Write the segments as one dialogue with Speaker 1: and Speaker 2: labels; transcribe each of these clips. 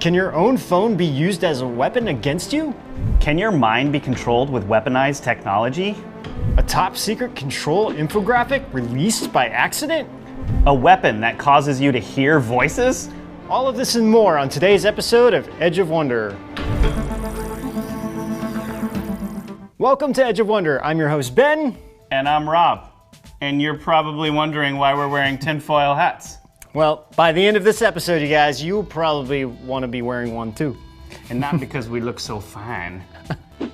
Speaker 1: Can your own phone be used as a weapon against you?
Speaker 2: Can your mind be controlled with weaponized technology?
Speaker 1: A top secret control infographic released by accident?
Speaker 2: A weapon that causes you to hear voices?
Speaker 1: All of this and more on today's episode of Edge of Wonder. Welcome to Edge of Wonder. I'm your host, Ben.
Speaker 2: And I'm Rob. And you're probably wondering why we're wearing tinfoil hats.
Speaker 1: Well, by the end of this episode, you guys, you'll probably want to be wearing one too.
Speaker 2: And not because we look so fine.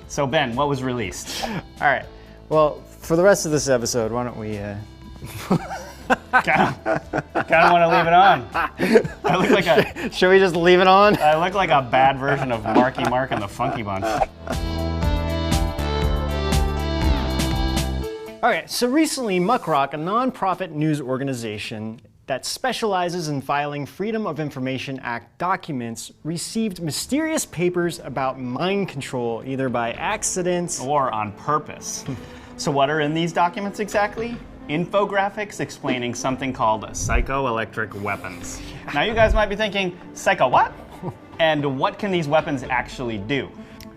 Speaker 2: So Ben, what was released?
Speaker 1: All right. Well, for the rest of this episode, why don't we...
Speaker 2: Kind of want to leave it on. I look like a...
Speaker 1: Should we just leave it on?
Speaker 2: I look like a bad version of Marky Mark and the Funky Bunch.
Speaker 1: All right, so recently Muckrock, a nonprofit news organization that specializes in filing Freedom of Information Act documents, received mysterious papers about mind control, either by accident
Speaker 2: or on purpose. So what are in these documents exactly? Infographics explaining something called psychoelectric weapons. Now you guys might be thinking, psycho what? And what can these weapons actually do?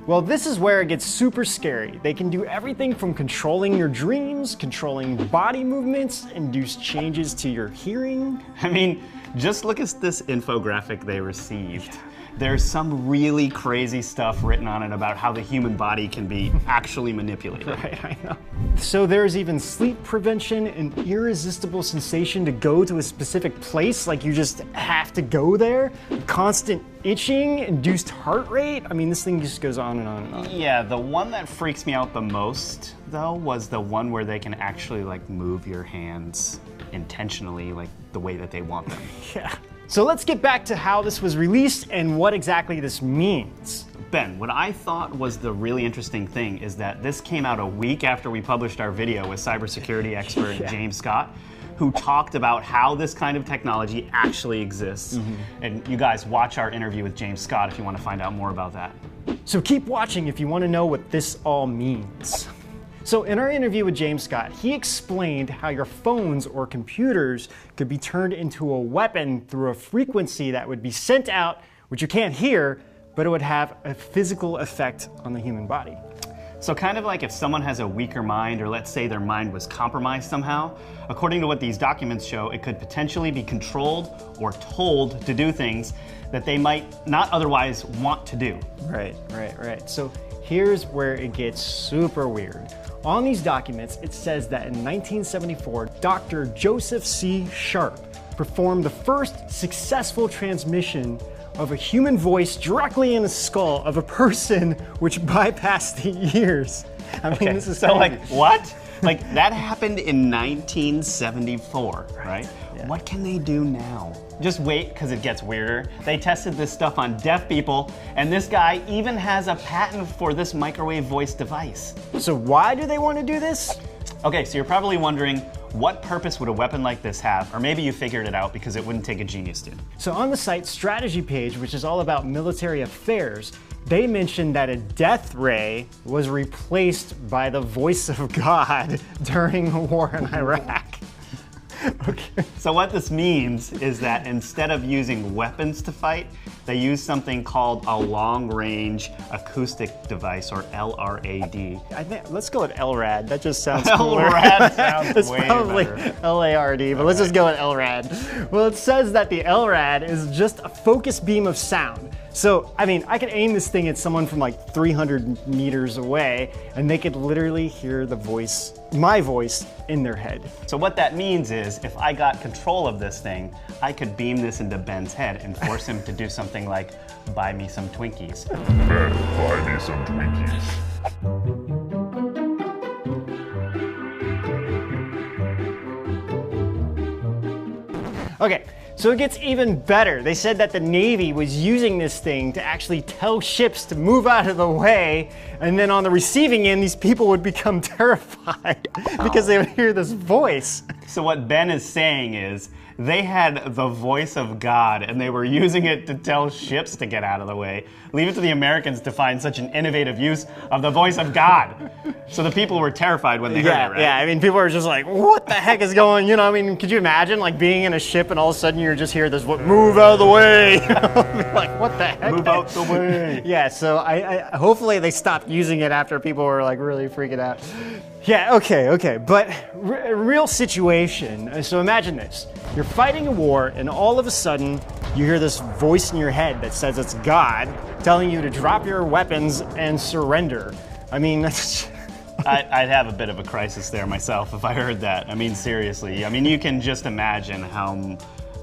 Speaker 1: Well, this is where it gets super scary. They can do everything from controlling your dreams, controlling body movements, induce changes to your hearing.
Speaker 2: I mean, just look at this infographic they received. There's some really crazy stuff written on it about how the human body can be actually manipulated.
Speaker 1: Right, I know. So there's even sleep prevention, an irresistible sensation to go to a specific place, like you just have to go there, constant itching, induced heart rate. I mean, this thing just goes on and on and on.
Speaker 2: Yeah, the one that freaks me out the most, though, was the one where they can actually, like, move your hands intentionally, like, the way that they want them.
Speaker 1: Yeah. So let's get back to how this was released and what exactly this means.
Speaker 2: Ben, what I thought was the really interesting thing is that this came out a week after we published our video with cybersecurity expert James Scott, who talked about how this kind of technology actually exists. And you guys watch our interview with James Scott if you want to find out more about that.
Speaker 1: So keep watching if you want to know what this all means. So in our interview with James Scott, he explained how your phones or computers could be turned into a weapon through a frequency that would be sent out, which you can't hear, but it would have a physical effect on the human body.
Speaker 2: So kind of like if someone has a weaker mind, or let's say their mind was compromised somehow, according to what these documents show, it could potentially be controlled or told to do things that they might not otherwise want to do.
Speaker 1: Right. So here's where it gets super weird. On these documents, it says that in 1974, Dr. Joseph C. Sharp performed the first successful transmission of a human voice directly in the skull of a person which bypassed the ears. I mean, this is
Speaker 2: so like, what? Like, that happened in 1974, right?
Speaker 1: Yeah.
Speaker 2: What can they do now? Just wait, because it gets weirder. They tested this stuff on deaf people, and this guy even has a patent for this microwave voice device.
Speaker 1: So why do they want to do this?
Speaker 2: Okay, so you're probably wondering, what purpose would a weapon like this have? Or maybe you figured it out because it wouldn't take a genius to.
Speaker 1: So on the site's strategy page, which is all about military affairs, they mentioned that a death ray was replaced by the voice of God during the war in Iraq. Okay.
Speaker 2: So what this means is that instead of using weapons to fight, they use something called a long-range acoustic device, or LRAD.
Speaker 1: I think let's go with LRAD. That just sounds
Speaker 2: LRAD sounds
Speaker 1: it's
Speaker 2: way
Speaker 1: probably
Speaker 2: better.
Speaker 1: LARD, but let's just go with LRAD. Well, it says that the LRAD is just a focus beam of sound. So, I mean, I could aim this thing at someone from like 300 meters away, and they could literally hear the voice, my voice, in their head.
Speaker 2: So what that means is, if I got control of this thing, I could beam this into Ben's head and force him to do something like, buy me some Twinkies.
Speaker 3: Ben, buy me some Twinkies.
Speaker 1: Okay, so it gets even better. They said that the Navy was using this thing to actually tell ships to move out of the way, and then on the receiving end, these people would become terrified because they would hear this voice.
Speaker 2: So what Ben is saying is They had the voice of God, and they were using it to tell ships to get out of the way. Leave it to the Americans to find such an innovative use of the voice of God. So the people were terrified when they heard it, right?
Speaker 1: Yeah, I mean, people are just like, what the heck is going, I mean, could you imagine, like, being in a ship and all of a sudden you're just hear this, move out of the way. Like, what the heck?
Speaker 2: Move out the way.
Speaker 1: Yeah, so I hopefully they stopped using it after people were, like, really freaking out. Yeah, okay, but real situation. So imagine this. You're fighting a war, and all of a sudden, you hear this voice in your head that says it's God telling you to drop your weapons and surrender. I mean, that's...
Speaker 2: I'd have a bit of a crisis there myself if I heard that. I mean, seriously. I mean, you can just imagine how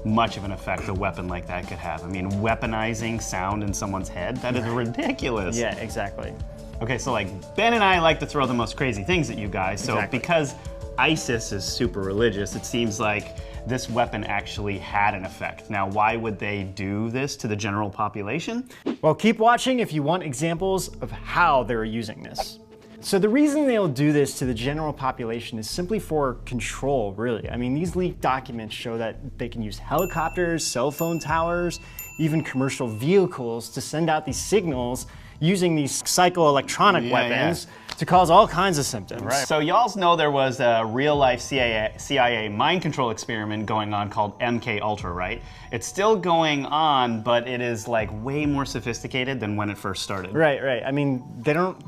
Speaker 2: much of an effect a weapon like that could have. I mean, weaponizing sound in someone's head, that is ridiculous.
Speaker 1: Yeah, exactly.
Speaker 2: Okay, so like Ben and I like to throw the most crazy things at you guys. So
Speaker 1: Exactly.
Speaker 2: because ISIS is super religious, it seems like this weapon actually had an effect. Now, why would they do this to the general population?
Speaker 1: Well, keep watching if you want examples of how they're using this. So the reason they'll do this to the general population is simply for control, really. I mean, these leaked documents show that they can use helicopters, cell phone towers, even commercial vehicles to send out these signals using these psychoelectronic weapons to cause all kinds of symptoms.
Speaker 2: Right. So y'all know there was a real-life CIA mind control experiment going on called MK Ultra, right? It's still going on, but it is like way more sophisticated than when it first started.
Speaker 1: Right. I mean, they don't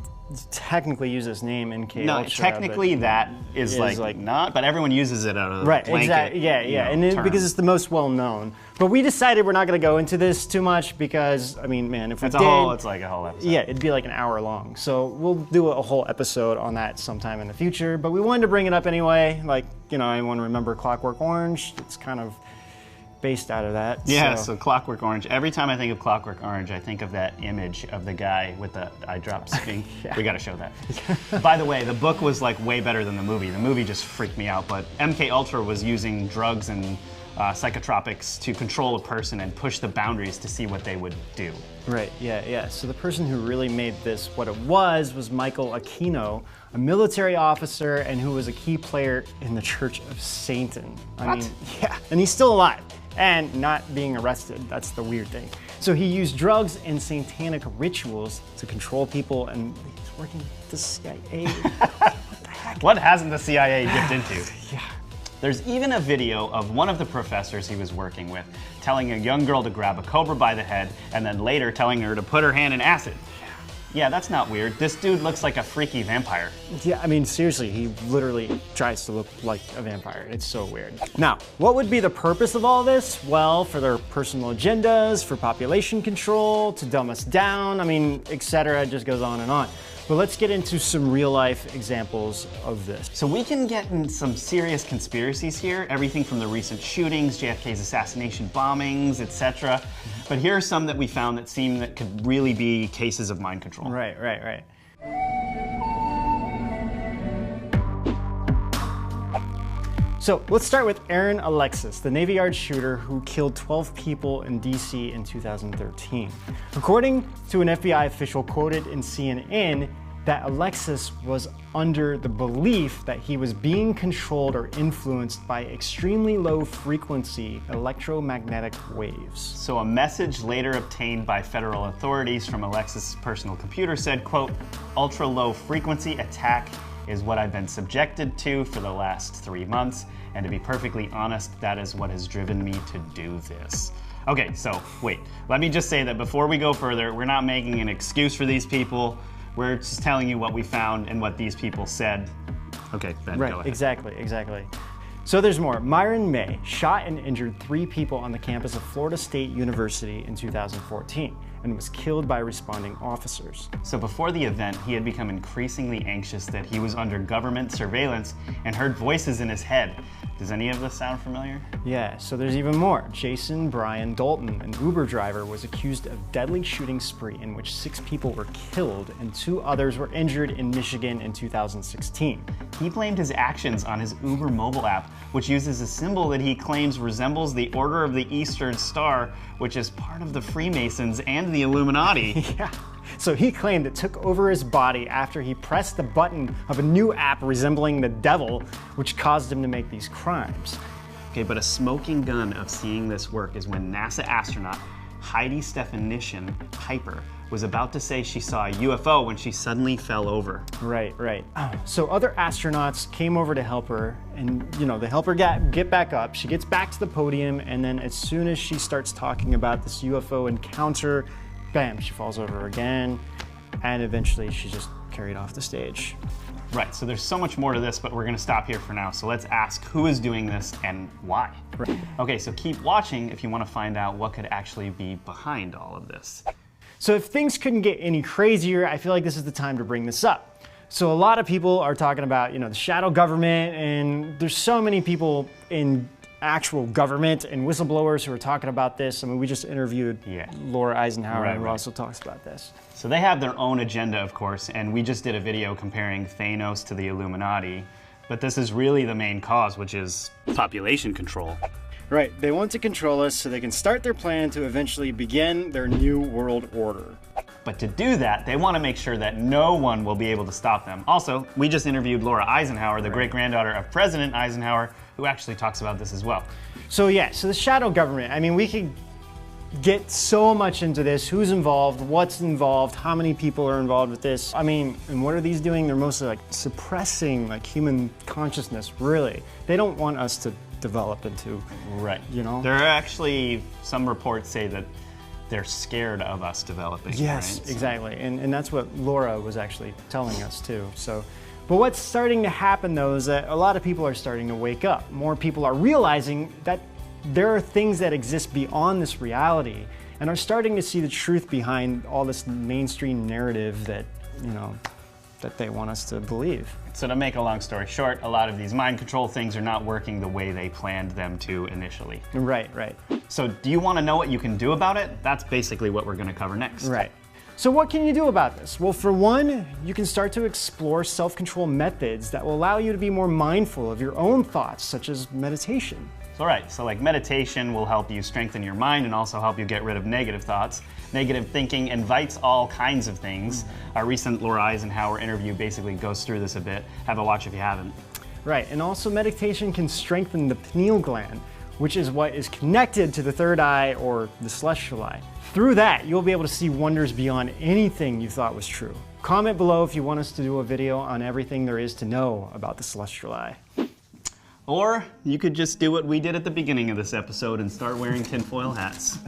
Speaker 1: technically use this name MK
Speaker 2: No,
Speaker 1: Ultra.
Speaker 2: technically that is like not, but everyone uses it out of
Speaker 1: Right,
Speaker 2: blanket.
Speaker 1: exactly. Yeah, and
Speaker 2: term.
Speaker 1: because it's the most well known. But we decided we're not going to go into this too much because, I mean, man, if we
Speaker 2: It's
Speaker 1: did,
Speaker 2: it's like a whole episode.
Speaker 1: yeah, it'd be like an hour long. So we'll do a whole episode on that sometime in the future. But we wanted to bring it up anyway. Like, anyone remember Clockwork Orange? It's kind of based out of that.
Speaker 2: Yeah, so Clockwork Orange. Every time I think of Clockwork Orange, I think of that image of the guy with the eye drops thing.
Speaker 1: Yeah.
Speaker 2: We gotta show that. By the way, the book was like way better than the movie. The movie just freaked me out, but MK Ultra was using drugs and psychotropics to control a person and push the boundaries to see what they would do.
Speaker 1: Right, yeah. So the person who really made this what it was Michael Aquino, a military officer and who was a key player in the Church of Satan. I mean, yeah, and he's still alive and not being arrested. That's the weird thing. So he used drugs and satanic rituals to control people, and he's working with the CIA. What the heck?
Speaker 2: What hasn't the CIA dipped into?
Speaker 1: Yeah.
Speaker 2: There's even a video of one of the professors he was working with telling a young girl to grab a cobra by the head and then later telling her to put her hand in acid. Yeah, that's not weird. This dude looks like a freaky vampire.
Speaker 1: Yeah, I mean, seriously, he literally tries to look like a vampire. It's so weird. Now, what would be the purpose of all this? Well, for their personal agendas, for population control, to dumb us down, I mean, etc. It just goes on and on. But let's get into some real life examples of this.
Speaker 2: So we can get in some serious conspiracies here, everything from the recent shootings, JFK's assassination bombings, etc. But here are some that we found that seem that could really be cases of mind control.
Speaker 1: Right. So let's start with Aaron Alexis, the Navy Yard shooter who killed 12 people in DC in 2013. According to an FBI official quoted in CNN, that Alexis was under the belief that he was being controlled or influenced by extremely low frequency electromagnetic waves.
Speaker 2: So a message later obtained by federal authorities from Alexis' personal computer said, quote, ultra low frequency attack is what I've been subjected to for the last 3 months, and to be perfectly honest, that is what has driven me to do this. Okay, so wait, let me just say that before we go further, we're not making an excuse for these people. We're just telling you what we found and what these people said. Okay, Ben, go ahead.
Speaker 1: Right, exactly. So there's more. Myron May shot and injured 3 people on the campus of Florida State University in 2014 and was killed by responding officers.
Speaker 2: So before the event, he had become increasingly anxious that he was under government surveillance and heard voices in his head. Does any of this sound familiar?
Speaker 1: Yeah, so there's even more. Jason Brian Dalton, an Uber driver, was accused of deadly shooting spree in which 6 people were killed and 2 others were injured in Michigan in 2016.
Speaker 2: He blamed his actions on his Uber mobile app, which uses a symbol that he claims resembles the Order of the Eastern Star, which is part of the Freemasons and the Illuminati.
Speaker 1: Yeah. So he claimed it took over his body after he pressed the button of a new app resembling the devil, which caused him to make these crimes.
Speaker 2: Okay, but a smoking gun of seeing this work is when NASA astronaut Heidi Stephanischen Piper was about to say she saw a UFO when she suddenly fell over.
Speaker 1: Right, right. So other astronauts came over to help her, and they help her get back up. She gets back to the podium, and then as soon as she starts talking about this UFO encounter, bam, she falls over again, and eventually she's just carried off the stage.
Speaker 2: Right, so there's so much more to this, but we're gonna stop here for now. So let's ask who is doing this and why.
Speaker 1: Right.
Speaker 2: Okay, so keep watching if you wanna find out what could actually be behind all of this.
Speaker 1: So if things couldn't get any crazier, I feel like this is the time to bring this up. So a lot of people are talking about, the shadow government, and there's so many people in actual government and whistleblowers who are talking about this. I mean, we just interviewed Laura Eisenhower, who also talks about this.
Speaker 2: So they have their own agenda, of course, and we just did a video comparing Thanos to the Illuminati, but this is really the main cause, which is population control.
Speaker 1: Right, they want to control us so they can start their plan to eventually begin their new world order.
Speaker 2: But to do that, they want to make sure that no one will be able to stop them. Also, we just interviewed Laura Eisenhower, the great-granddaughter of President Eisenhower, who actually talks about this as well.
Speaker 1: So so the shadow government, I mean, we could get so much into this, who's involved, what's involved, how many people are involved with this. I mean, and what are these doing? They're mostly like suppressing human consciousness, really. They don't want us to develop into,
Speaker 2: There are actually, some reports say that they're scared of us developing.
Speaker 1: Yes,
Speaker 2: right?
Speaker 1: exactly. And that's what Laura was actually telling us too. So, but what's starting to happen though is that a lot of people are starting to wake up. More people are realizing that there are things that exist beyond this reality and are starting to see the truth behind all this mainstream narrative that, that they want us to believe.
Speaker 2: So to make a long story short, a lot of these mind control things are not working the way they planned them to initially.
Speaker 1: Right, right.
Speaker 2: So do you want to know what you can do about it? That's basically what we're going to cover next.
Speaker 1: Right. So what can you do about this? Well, for one, you can start to explore self-control methods that will allow you to be more mindful of your own thoughts, such as meditation.
Speaker 2: All right, so meditation will help you strengthen your mind and also help you get rid of negative thoughts. Negative thinking invites all kinds of things. Our recent Laura Eisenhower interview basically goes through this a bit. Have a watch if you haven't.
Speaker 1: Right, and also meditation can strengthen the pineal gland, which is what is connected to the third eye or the celestial eye. Through that, you'll be able to see wonders beyond anything you thought was true. Comment below if you want us to do a video on everything there is to know about the celestial eye.
Speaker 2: Or you could just do what we did at the beginning of this episode and start wearing tinfoil hats.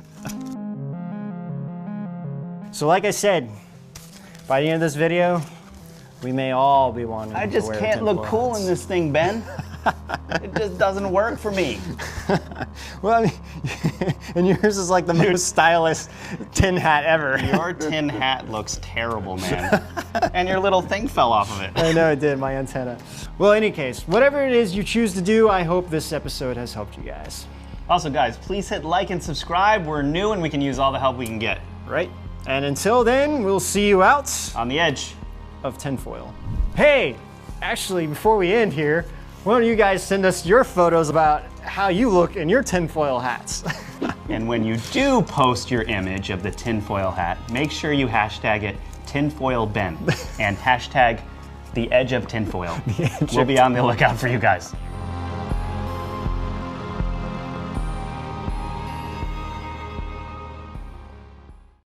Speaker 1: So like I said, by the end of this video, we may all be wanting
Speaker 2: I
Speaker 1: to
Speaker 2: just
Speaker 1: wear
Speaker 2: can't look
Speaker 1: tinfoil
Speaker 2: cool
Speaker 1: hats.
Speaker 2: in this thing, Ben. It just doesn't work for me.
Speaker 1: Well, I mean, and yours is like the most stylish tin hat ever.
Speaker 2: Your tin hat looks terrible, man. And your little thing fell off of it.
Speaker 1: I know it did, my antenna. Well, in any case, whatever it is you choose to do, I hope this episode has helped you guys.
Speaker 2: Also, guys, please hit like and subscribe. We're new and we can use all the help we can get.
Speaker 1: Right? And until then, we'll see you out
Speaker 2: On the edge
Speaker 1: of tinfoil. Hey, actually, before we end here, why don't you guys send us your photos about how you look in your tinfoil hats?
Speaker 2: And when you do post your image of the tinfoil hat, make sure you hashtag it tinfoilben and hashtag the edge of tinfoil. We'll be on the lookout for you guys.